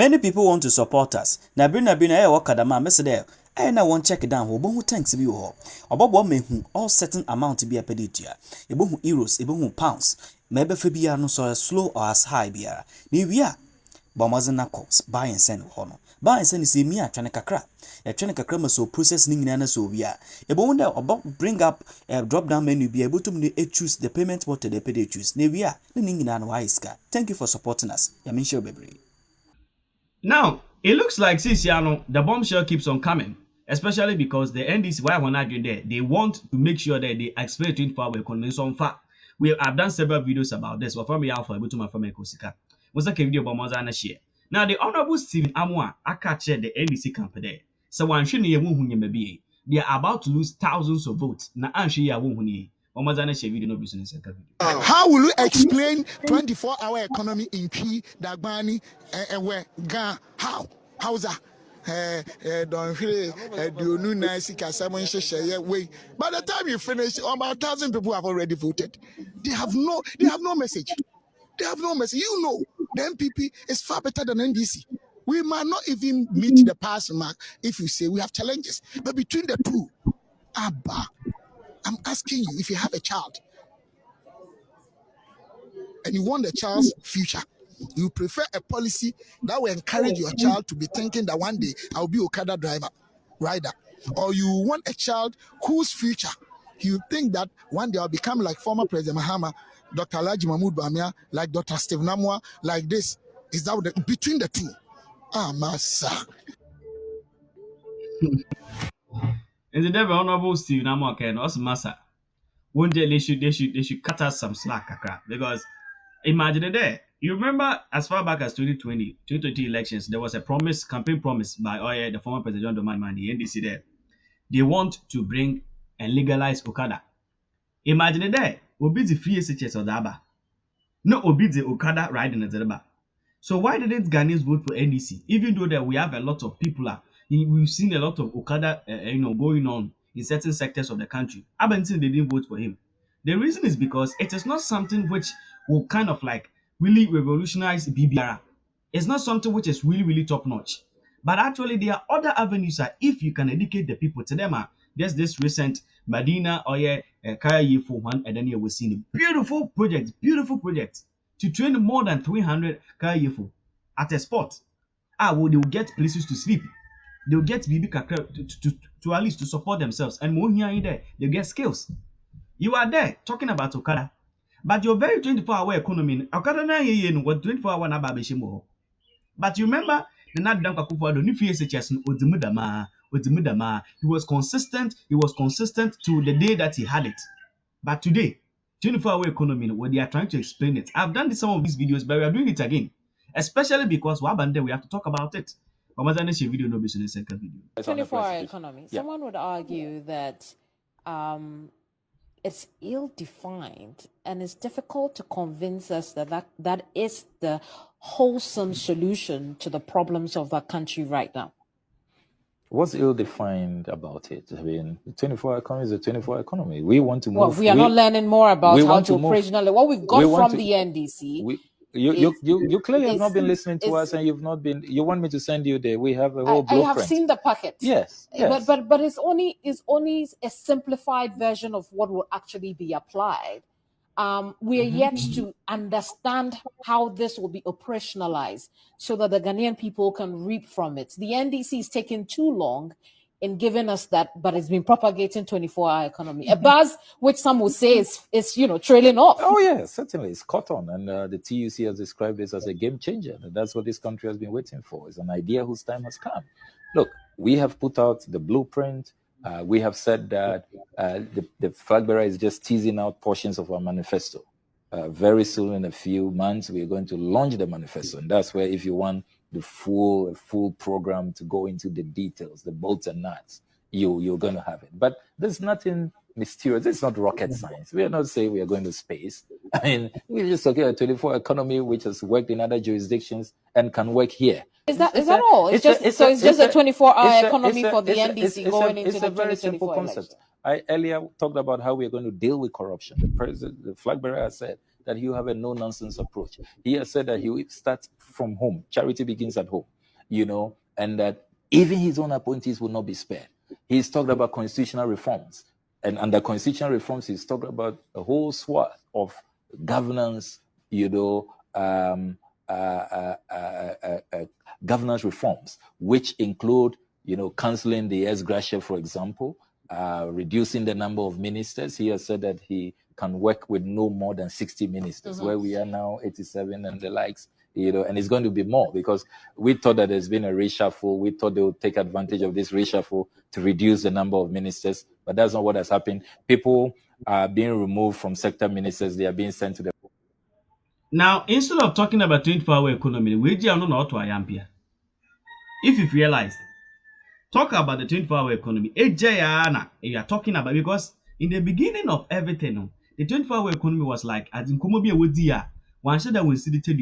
Many people want to support us. Na bina wakadama mesede. Na one check down obohu tanks bi wo. Obobo mehu all certain amount bi apeditua. Ebohu euros, ebohu pounds. Mebe fe bia no so slow or as high bia. Ni wia bomazena cost buy and send hono. Buy and send is me atwane kakra. E twene kakra ma so process ni nyina na so bia. Ebohu da obo bring up drop down menu bia ebotum ni choose the payment method they pay choose. Ni wia ni nyina na wa iska. Thank you for supporting us. Ya mention bebre. Now, it looks like Sisiano, the bombshell keeps on coming, especially because the NDC, why we're not doing there, they want to make sure that they explain 24-hour economy. So, in fact, I've done several videos about this. But from Alpha, able to my family Kosika. Was a video about Mazana share. Now, the Honorable Stephen Amoah, I catch the NDC company. So, one shouldn't hear who be. They are about to lose thousands of votes. Now, I'm sure you won't. How will you explain 24-hour economy in Key, Dagbani, and where Ga? How's that? Don't feel do new nice way. By the time you finish, about 1,000 people have already voted. They have no message. They have no message. You know, the MPP is far better than NDC. We might not even meet the pass mark if you say we have challenges. But between the two, Abba, I'm asking you, if you have a child and you want the child's future, you prefer a policy that will encourage your child to be thinking that one day I'll be Okada rider, or you want a child whose future you think that one day I'll become like former President Mahama, Dr. Alhaji Mahmoud Bawumia, like Dr. Steve Namwa, like this. Is that between the two? Massa. Is the devil Honorable Steve Namwa can also massa? One day they should cut us some slack, because imagine it there. You remember as far back as 2020 elections, there was a campaign promise by the former President John Domani, the NDC there. They want to bring and legalize Okada. Imagine it there. Obi the free SHS or Daba. No Obi the Okada riding at the So why didn't Ghanaians vote for NDC? Even though that we have a lot of people, we've seen a lot of Okada going on in certain sectors of the country. I've been saying they didn't vote for him. The reason is because it is not something which will kind of like really revolutionize BBR. It's not something which is really, really top notch. But actually, there are other avenues if you can educate the people to them. There's this recent Medina Kaya Yefo one, and then you will see a beautiful project to train more than 300 Kaya Yefo at a spot. They will get places to sleep. They'll get BB to at least to support themselves. And more here in there, they'll get skills. You are there talking about Okada, but your very 24-hour economy. Okada na ye no what 24-hour na ba be shemo. But you remember the Nad Dank Akufo-Addo ni FSHS Odimudama. He was consistent to the day that he had it. But today, 24-hour economy, when they are trying to explain it, I've done some of these videos, but we are doing it again, especially because we have to talk about it. Video no 24-hour economy. Yeah. Someone would argue that it's ill-defined and it's difficult to convince us that is the wholesome solution to the problems of our country right now. What's ill-defined about it? I mean, the 24-hour economy is a 24-hour economy. We want to move. Well, we are not learning more about how to operationalize what we've got from the NDC. You clearly have not been listening to us, and you want me to send you there. We have a whole blueprint. I have seen the packet. Yes. But it's only a simplified version of what will actually be applied. We are yet to understand how this will be operationalized so that the Ghanaian people can reap from it. The NDC is taking too long in giving us that, but it's been propagating 24-hour economy. A buzz which some will say is trailing off. Oh yeah, certainly. It's caught on. And the TUC has described this as a game changer. That's what this country has been waiting for. It's an idea whose time has come. Look, we have put out the blueprint. We have said that the flag bearer is just teasing out portions of our manifesto. Very soon, in a few months, we're going to launch the manifesto. And that's where, if you want the full program to go into the details, the bolts and nuts, you're going to have it. But there's nothing mysterious. It's not rocket science. We are not saying we are going to space. I mean, we're just talking about a 24-hour economy which has worked in other jurisdictions and can work here. Is that all? It's just a 24-hour economy for the NDC going into the 2024 election. I earlier talked about how we're going to deal with corruption. The president, the flag bearer, has said that you have a no-nonsense approach. He has said that he will start from home. Charity begins at home, and that even his own appointees will not be spared. He's talked about constitutional reforms. And under constitutional reforms, he's talked about a whole swath of governance, governance reforms, which include, canceling the ex gratia, for example, reducing the number of ministers. He has said that he can work with no more than 60 ministers, where we are now 87 and the likes, and it's going to be more because we thought that there's been a reshuffle. We thought they would take advantage of this reshuffle to reduce the number of ministers, but that's not what has happened. People are being removed from sector ministers. They are being sent to the... Now, instead of talking about 24-hour economy, if you've realized, talk about the 24-hour economy. You are talking about, because in the beginning of everything, the 24-hour economy was like, as in Komobi Wodia, one said that we see the tell.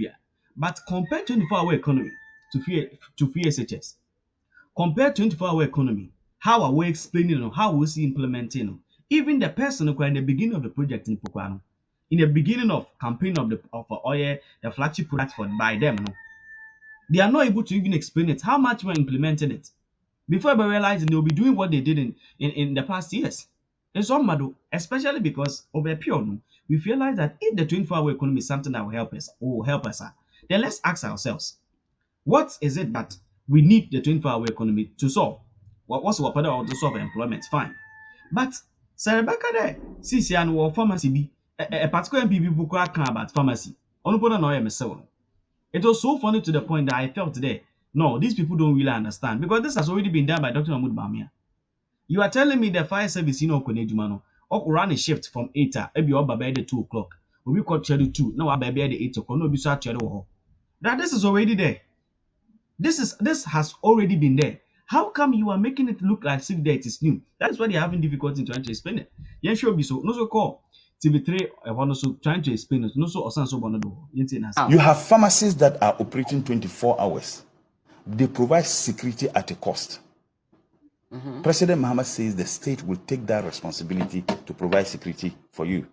But compare 24-hour economy to free SHS. Compare 24-hour economy, how are we explaining or how we see implementing? Even the person who in the beginning of the project in Pokwano, in the beginning of campaign of oil, the flagship product for by them, they are not able to even explain it. How much we're implementing it before we realize they'll be doing what they did in the past years. It's all mad, especially because of a pure. We realize that if the 24-hour economy is something that will help us, then let's ask ourselves, what is it that we need the 24-hour economy to solve? What's what to solve employment? Fine. But Rebecca there, since you pharmacy be a particular MPB book about pharmacy. It was so funny to the point that I felt today, no, these people don't really understand, because this has already been done by Dr. Mahmoud Bawumia. You are telling me the fire service, run a shift from 8 maybe by 2 o'clock. We call schedule 2, now by 8 o'clock, no, be so that this is already there. This has already been there. How come you are making it look like if it is new? That's why they're having difficulty trying to explain it. Yeah, sure, be so. No, so call TV3. I want to trying to explain it. No, so or so you have pharmacies that are operating 24 hours. They provide security at a cost. President Mahama says the state will take that responsibility to provide security for you.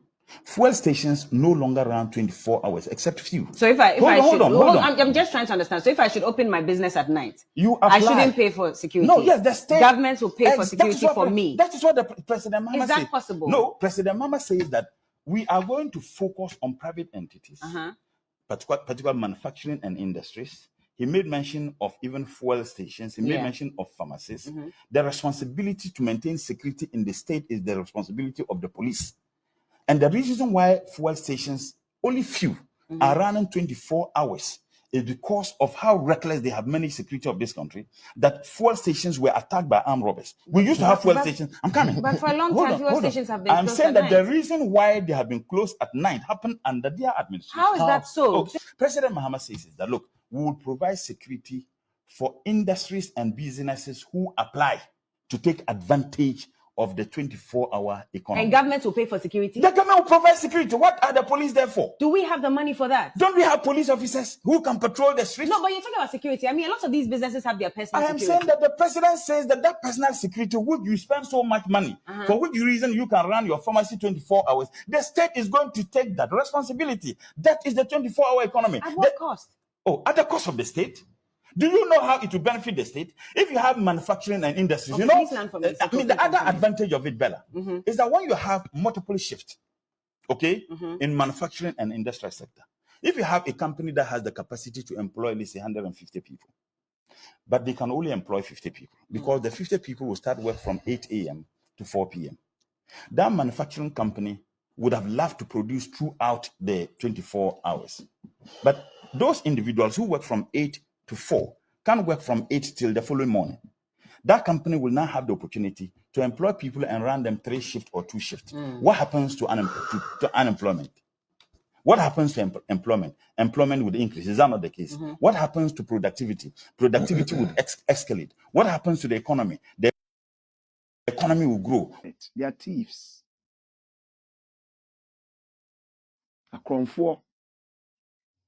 Fuel stations no longer run 24 hours, except few. So hold on. I'm just trying to understand. So if I should open my business at night, I shouldn't pay for security. No, yes, the state government will pay for security for me. That is what the President Mahama said. Is that possible? No, President Mahama says that we are going to focus on private entities, particular manufacturing and industries. He made mention of even fuel stations. He made mention of pharmacies. The responsibility to maintain security in the state is the responsibility of the police. And the reason why fuel stations, only few, are running 24 hours is because of how reckless they have managed security of this country, that fuel stations were attacked by armed robbers. We used to have fuel stations. I'm coming. But for a long time, fuel stations have been I'm closed saying that at the night. reason why they have been closed at night happened under their administration. How is that so? President Mahama says that, look, we will provide security for industries and businesses who apply to take advantage of the 24-hour economy. And government will pay for security? The government will provide security. What are the police there for? Do we have the money for that? Don't we have police officers who can patrol the streets? No, but you're talking about security. I mean, a lot of these businesses have their personal security. I am saying that the president says that personal security, which you spend so much money, for which reason you can run your pharmacy 24 hours, the state is going to take that responsibility. That is the 24-hour economy. At what cost? Oh, at the cost of the state. Do you know how it will benefit the state? If you have manufacturing and industries, the other advantage of it, Bella, is that when you have multiple shifts, in manufacturing and industrial sector, if you have a company that has the capacity to employ, let's say, 150 people, but they can only employ 50 people, because the 50 people will start work from 8 a.m. to 4 p.m. That manufacturing company would have loved to produce throughout the 24 hours. But those individuals who work from 8 to 4 can work from 8 till the following morning. That company will now have the opportunity to employ people and run them 3 shifts or 2 shifts. What happens to unemployment? What happens to employment? Employment would increase. Is that not the case? What happens to productivity? Productivity would escalate. What happens to the economy? The economy will grow. They are thieves. A Kronfor,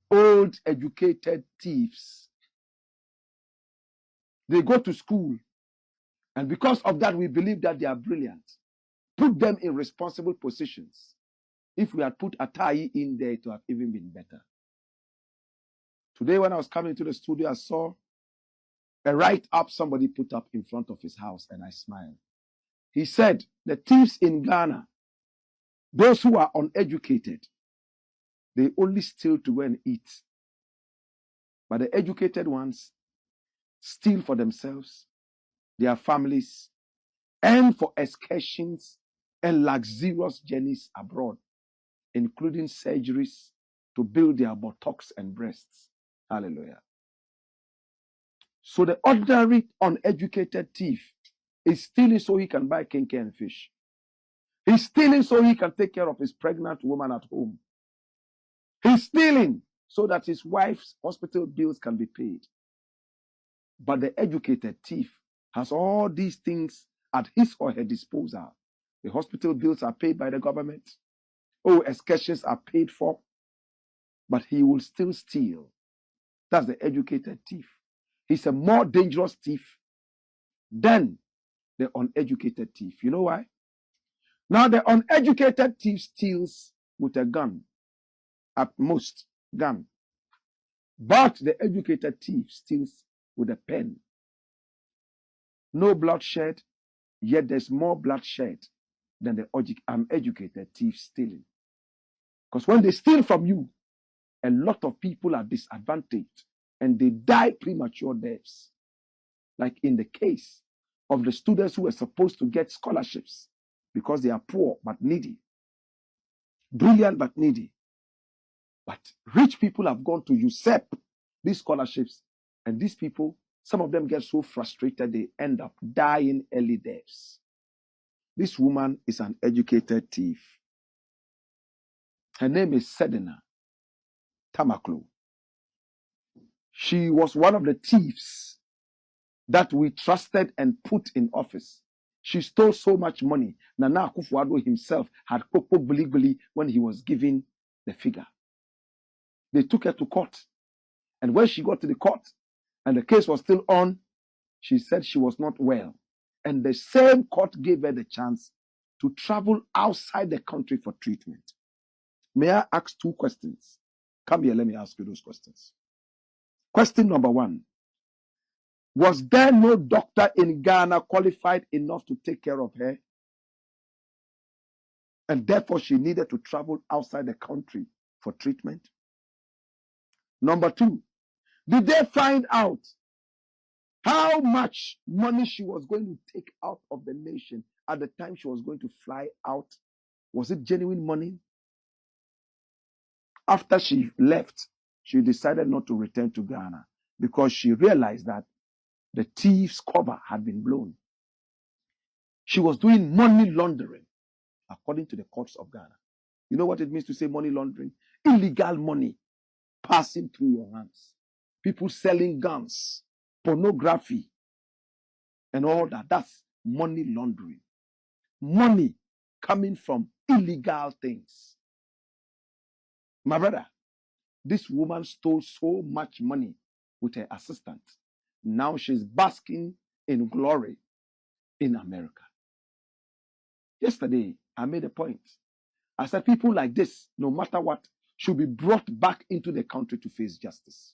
old educated thieves. They go to school, and because of that, we believe that they are brilliant. put them in responsible positions. If we had put Atai in there, it would have even been better. Today, when I was coming to the studio, I saw a write-up somebody put up in front of his house, and I smiled. He said, the thieves in Ghana, those who are uneducated, they only steal to go and eat. But the educated ones steal for themselves, their families, and for excursions and luxurious journeys abroad, including surgeries to build their buttocks and breasts. Hallelujah. So the ordinary uneducated thief is stealing so he can buy kinky and fish. He's stealing so he can take care of his pregnant woman at home. He's stealing so that his wife's hospital bills can be paid. But the educated thief has all these things at his or her disposal. The hospital bills are paid by the government. Oh, excursions are paid for. But he will still steal. That's the educated thief. He's a more dangerous thief than the uneducated thief. You know why? Now, the uneducated thief steals with a gun, at most, gun. But the educated thief steals with a pen. No bloodshed, yet there's more bloodshed than the uneducated thief stealing. Because when they steal from you, a lot of people are disadvantaged and they die premature deaths. Like in the case of the students who were supposed to get scholarships because they are poor but needy, brilliant but needy. But rich people have gone to usurp these scholarships, and these people, some of them get so frustrated they end up dying early deaths. This woman is an educated thief. Her name is Sedina, Tamakloe. She was one of the thieves that we trusted and put in office. She stole so much money. Nana Akufo-Addo himself had popo bili when he was giving the figure. They took her to court. And when she got to the court and the case was still on, she said she was not well. And the same court gave her the chance to travel outside the country for treatment. May I ask 2 questions? Come here, let me ask you those questions. Question number 1. Was there no doctor in Ghana qualified enough to take care of her? And therefore she needed to travel outside the country for treatment? Number 2, did they find out how much money she was going to take out of the nation at the time she was going to fly out? Was it genuine money? After she left, she decided not to return to Ghana because she realized that the thief's cover had been blown. She was doing money laundering, according to the courts of Ghana. You know what it means to say money laundering? Illegal money passing through your hands. People selling guns, pornography, and all that. That's money laundering. Money coming from illegal things. My brother, this woman stole so much money with her assistant. Now she's basking in glory in America. Yesterday, I made a point. I said people like this, no matter what, should be brought back into the country to face justice.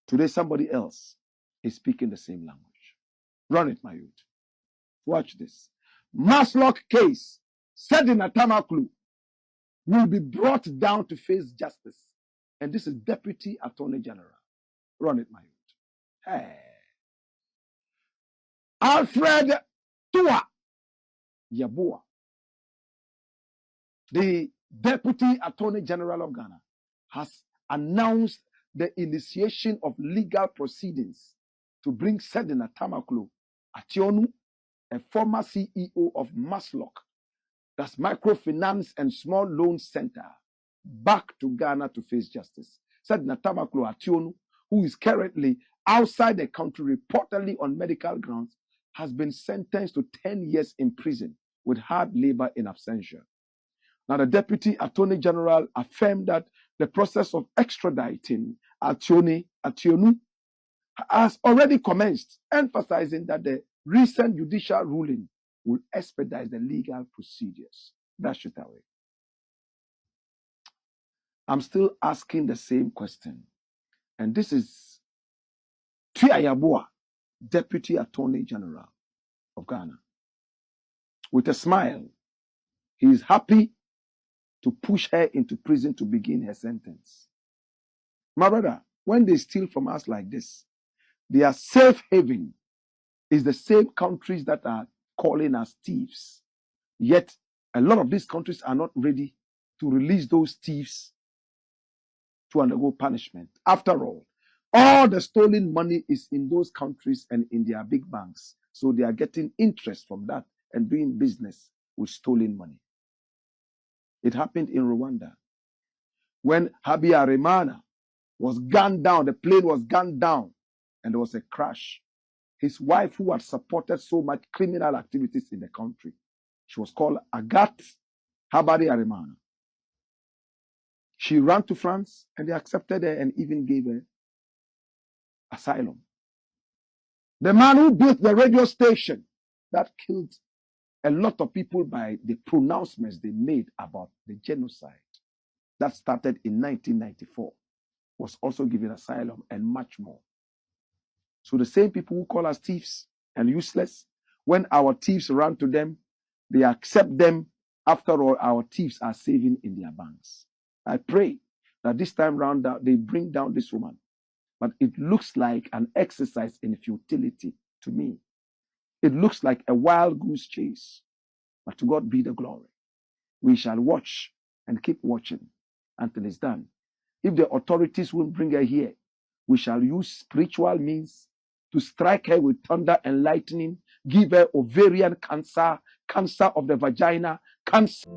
Today, somebody else is speaking the same language. Run it, my youth. Watch this. Maslock case, Sedina Tamakloe, will be brought down to face justice. And this is Deputy Attorney General. Run it, my youth. Hey. Alfred Tua Yabua, the Deputy Attorney General of Ghana, has announced the initiation of legal proceedings to bring Sedina Tamakloe Ationu, a former CEO of Maslock, that's Microfinance and Small Loan Center, back to Ghana to face justice. Sedina Tamakloe Ationu, who is currently outside the country reportedly on medical grounds, has been sentenced to 10 years in prison with hard labor in absentia. Now, the Deputy Attorney General affirmed that the process of extraditing Ationu has already commenced, emphasizing that the recent judicial ruling will expedite the legal procedures. That's it away. I'm still asking the same question. And this is Amoah, Deputy Attorney General of Ghana. With a smile, he is happy to push her into prison to begin her sentence. My brother, when they steal from us like this, their safe haven is the same countries that are calling us thieves. Yet, a lot of these countries are not ready to release those thieves to undergo punishment. After all the stolen money is in those countries and in their big banks. So they are getting interest from that and doing business with stolen money. It happened in Rwanda. When Habyarimana was gunned down, the plane was gunned down, and there was a crash. His wife, who had supported so much criminal activities in the country, she was called Agathe Habyarimana. She ran to France, and they accepted her and even gave her asylum. The man who built the radio station that killed a lot of people by the pronouncements they made about the genocide that started in 1994 was also given asylum and much more. So the same people who call us thieves and useless, when our thieves run to them, they accept them. After all, our thieves are saving in their banks. I pray that this time round they bring down this woman. But it looks like an exercise in futility to me. It looks like a wild goose chase. But to God be the glory. We shall watch and keep watching until it's done. If the authorities won't bring her here, we shall use spiritual means to strike her with thunder and lightning, give her ovarian cancer, cancer of the vagina, cancer.